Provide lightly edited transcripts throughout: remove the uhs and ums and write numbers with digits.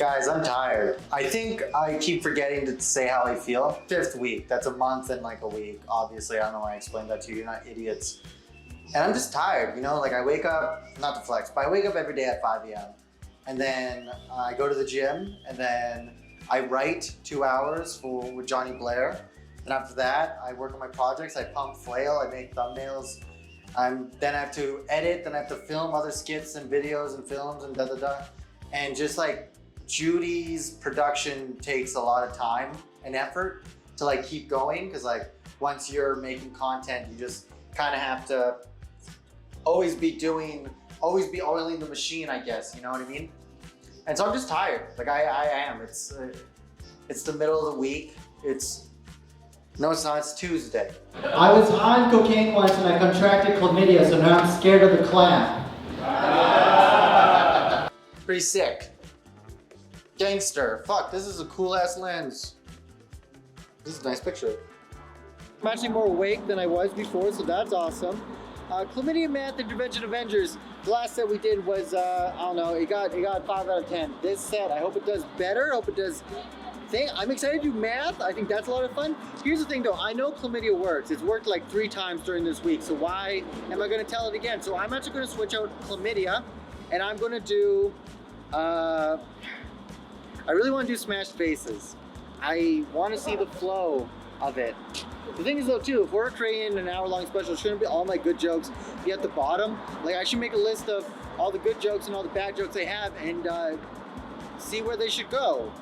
Guys, I'm tired. I think I keep forgetting to say how I feel. 5th week, that's a month and like a week. Obviously, I don't know why I explained that to you. You're not idiots. And I'm just tired, you know? Like I wake up, not to flex, but I wake up every day at 5 a.m. And then I go to the gym and then I write 2 hours with Johnny Blair. And after that, I work on my projects. I pump flail, I make thumbnails. Then I have to edit, then I have to film other skits and videos and films and da-da-da. And just like, Judy's production takes a lot of time and effort to like keep going because like once you're making content, you just kind of have to always be oiling the machine, I guess, you know what I mean? And so I'm just tired, like I am. It's the middle of the week. No, it's not, it's Tuesday. I was on cocaine once and I contracted chlamydia, so now I'm scared of the clam. Pretty sick. Gangster. Fuck, this is a cool ass lens. This is a nice picture. I'm actually more awake than I was before, so that's awesome. Chlamydia, Math, Intervention Avengers. The last set we did was, I don't know, it got 5 out of 10. This set, I hope it does better. I hope it does I'm excited to do math. I think that's a lot of fun. Here's the thing though, I know chlamydia works. It's worked like 3 times during this week, so why am I gonna tell it again? So I'm actually gonna switch out chlamydia and I'm gonna do, I really wanna do smashed faces. I wanna see the flow of it. The thing is though too, if we're creating an hour-long special, shouldn't be all my good jokes be at the bottom? Like I should make a list of all the good jokes and all the bad jokes I have and see where they should go.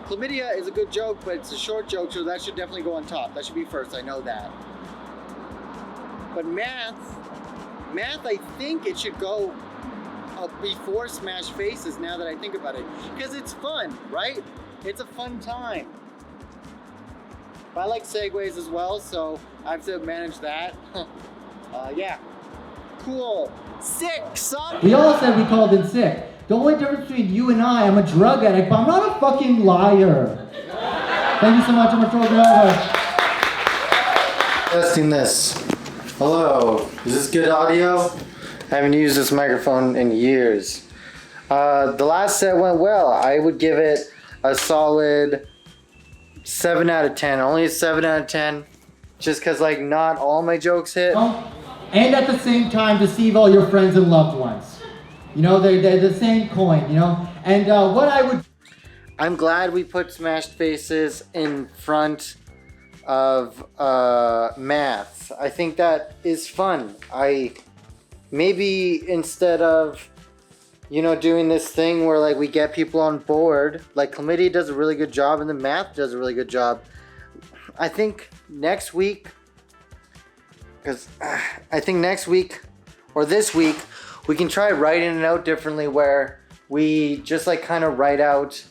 Chlamydia is a good joke, but it's a short joke, so that should definitely go on top. That should be first, I know that. But math, I think it should go before Smash Faces now that I think about it. Because it's fun, right? It's a fun time. I like segues as well, so I have to manage that. Yeah. Cool. Sick, son! We all said we called in sick. The only difference between you and I'm a drug addict, but I'm not a fucking liar. Thank you so much, I'm gonna throw it over. Testing this. Hello, is this good audio? I haven't used this microphone in years. The last set went well. I would give it a solid 7 out of 10. Only a 7 out of 10. Just cause like not all my jokes hit. And at the same time, deceive all your friends and loved ones. You know, they're the same coin, you know? And I'm glad we put Smashed Faces in front of math. I think that is fun. Maybe instead of, you know, doing this thing where like we get people on board, like Chlamydia does a really good job and the math does a really good job. I think next week, or this week, we can try writing it out differently where we just like kind of write out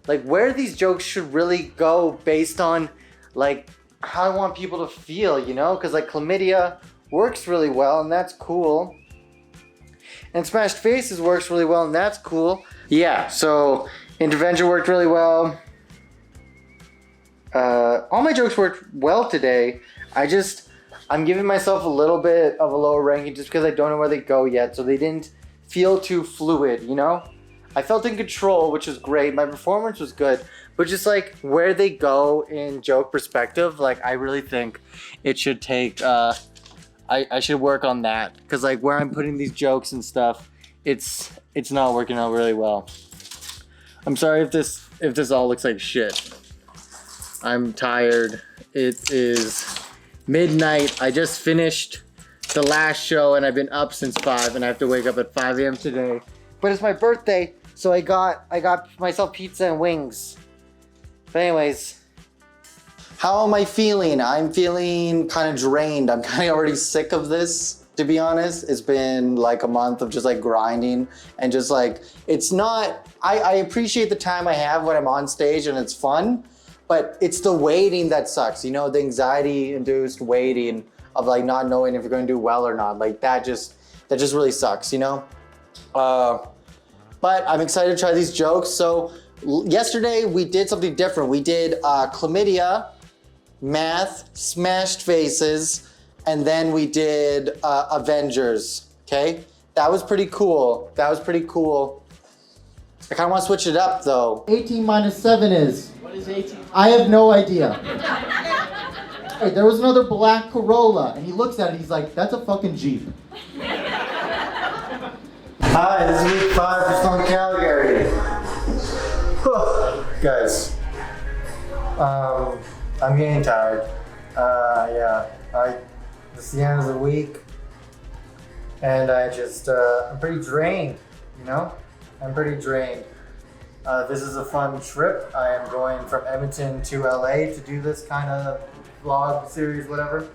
like where these jokes should really go based on like how I want people to feel, you know? Because like Chlamydia works really well and that's cool. And Smashed Faces works really well and that's cool. Yeah, so Intervention worked really well. All my jokes worked well today. I'm giving myself a little bit of a lower ranking just because I don't know where they go yet. So they didn't feel too fluid, you know? I felt in control, which was great. My performance was good. But just like where they go in joke perspective, like I really think it should take, I should work on that. Because like where I'm putting these jokes and stuff, it's not working out really well. I'm sorry if this all looks like shit. I'm tired. It is midnight. I just finished the last show and I've been up since 5 and I have to wake up at 5 a.m. today. But it's my birthday, so I got myself pizza and wings. But anyways, how am I feeling? I'm feeling kind of drained. I'm kind of already sick of this, to be honest. It's been like a month of just like grinding and just like, it's not, I appreciate the time I have when I'm on stage and it's fun. But it's the waiting that sucks, you know, the anxiety-induced waiting of like not knowing if you're going to do well or not. Like that just really sucks, you know. But I'm excited to try these jokes. So yesterday we did something different. We did Chlamydia, Math, Smashed Faces, and then we did Avengers. Okay, that was pretty cool. I kind of want to switch it up though. 18 minus 7 is? What is 18? I have no idea. Hey, there was another black Corolla, and he looks at it, he's like, that's a fucking Jeep. Hi, this is week 5 for Stone Calgary. Guys, I'm getting tired. This is the end of the week, and I'm pretty drained, you know? I'm pretty drained. This is a fun trip. I am going from Edmonton to LA to do this kind of vlog series, whatever.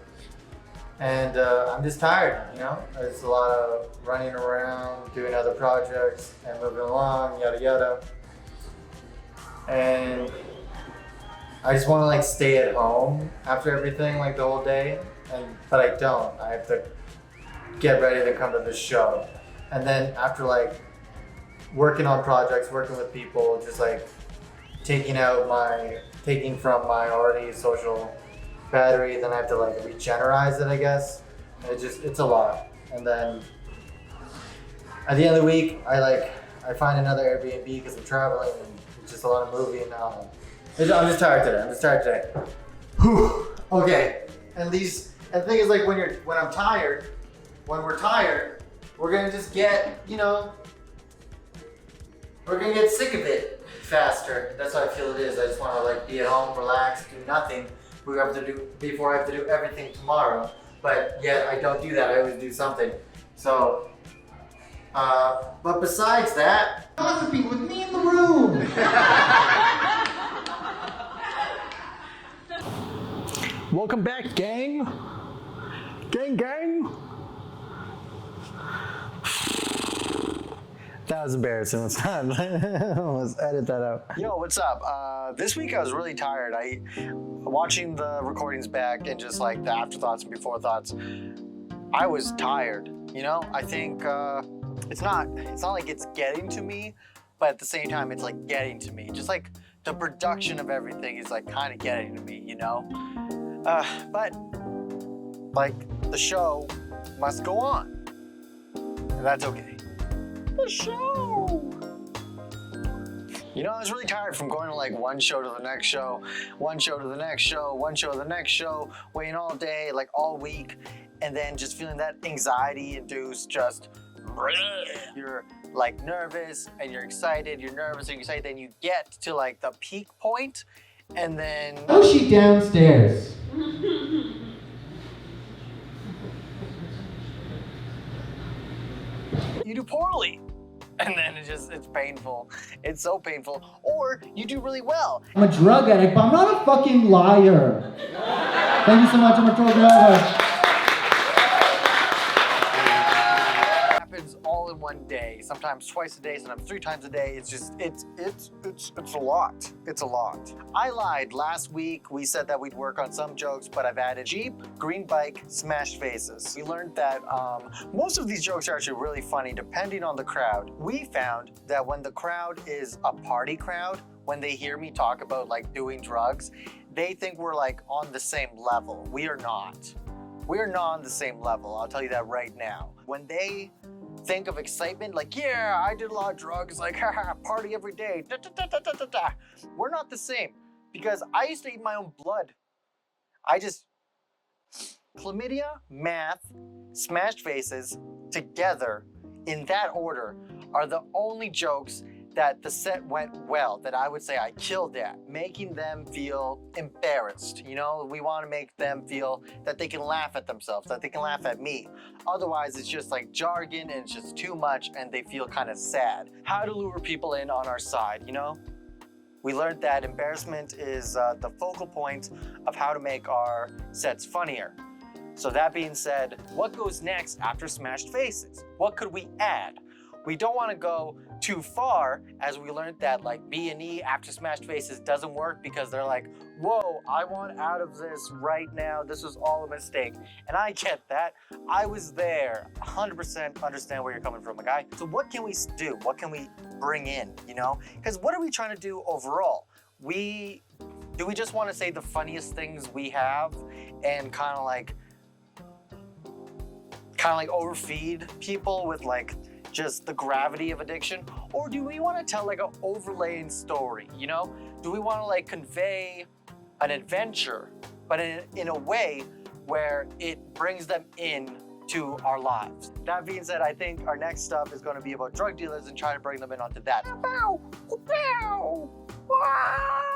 And I'm just tired, you know? It's a lot of running around, doing other projects, and moving along, yada yada. And I just want to like stay at home after everything, like the whole day. But I don't. I have to get ready to come to the show. And then after like working on projects, working with people, just like taking from my already social battery, then I have to like regenerize it, I guess. It's a lot. And then at the end of the week, I find another Airbnb because I'm traveling, and it's just a lot of moving. I'm just tired today. Whew. Okay. And the thing is, like, when we're tired, we're gonna just get, you know, we're gonna get sick of it faster. That's how I feel it is. I just want to like be at home, relax, do nothing. Before I have to do everything tomorrow. But yet I don't do that. I always do something. So, but besides that, Gossiping with me in the room. Welcome back, gang. Gang. That was embarrassing. Let's edit that out. Yo, what's up? This week I was really tired. Watching the recordings back and just like the afterthoughts and before thoughts, I was tired. You know, I think it's not like it's getting to me, but at the same time, it's like getting to me. Just like the production of everything is like kind of getting to me, you know. But like the show must go on, and that's okay. The show. You know, I was really tired from going to like one show to the next show, one show to the next show, one show to the next show, waiting all day, like all week, and then just feeling that anxiety-induced just, you're like nervous and you're excited, you're nervous and you're excited, then you get to like the peak point, and then... Oh, she downstairs. You do poorly. And then it's painful. It's so painful. Or you do really well. I'm a drug addict, but I'm not a fucking liar. Thank you so much. I'm a drug addict. Happens all in one day. Sometimes twice a day. Sometimes 3 times a day. It's just it's a lot. It's a lot. I lied. Last week we said that we'd work on some jokes, but I've added Jeep, green bike, smashed faces. We learned that most of these jokes are actually really funny depending on the crowd. We found that when the crowd is a party crowd, when they hear me talk about like doing drugs, they think we're like on the same level. We are not. We're not on the same level. I'll tell you that right now. When they think of excitement, like, yeah, I did a lot of drugs, like, haha, party every day, da, da, da, da, da, da, da. We're not the same, because I used to eat my own blood. Chlamydia, math, smashed faces, together, in that order, are the only jokes that the set went well, that I would say I killed at, making them feel embarrassed. You know, we want to make them feel that they can laugh at themselves, that they can laugh at me. Otherwise, it's just like jargon and it's just too much and they feel kind of sad. How to lure people in on our side, you know? We learned that embarrassment is the focal point of how to make our sets funnier. So that being said, what goes next after smashed faces? What could we add? We don't want to go too far, as we learned that like B&E after smashed faces doesn't work because they're like, whoa, I want out of this right now. This was all a mistake. And I get that. I was there. 100% understand where you're coming from, my guy. So what can we do? What can we bring in, you know? Because what are we trying to do overall? Do we just want to say the funniest things we have and kind of like overfeed people with like just the gravity of addiction? Or do we want to tell like an overlaying story, you know? Do we want to like convey an adventure, but in a way where it brings them in to our lives? That being said, I think our next stuff is going to be about drug dealers and trying to bring them in onto that. Wow! Wow! Wow!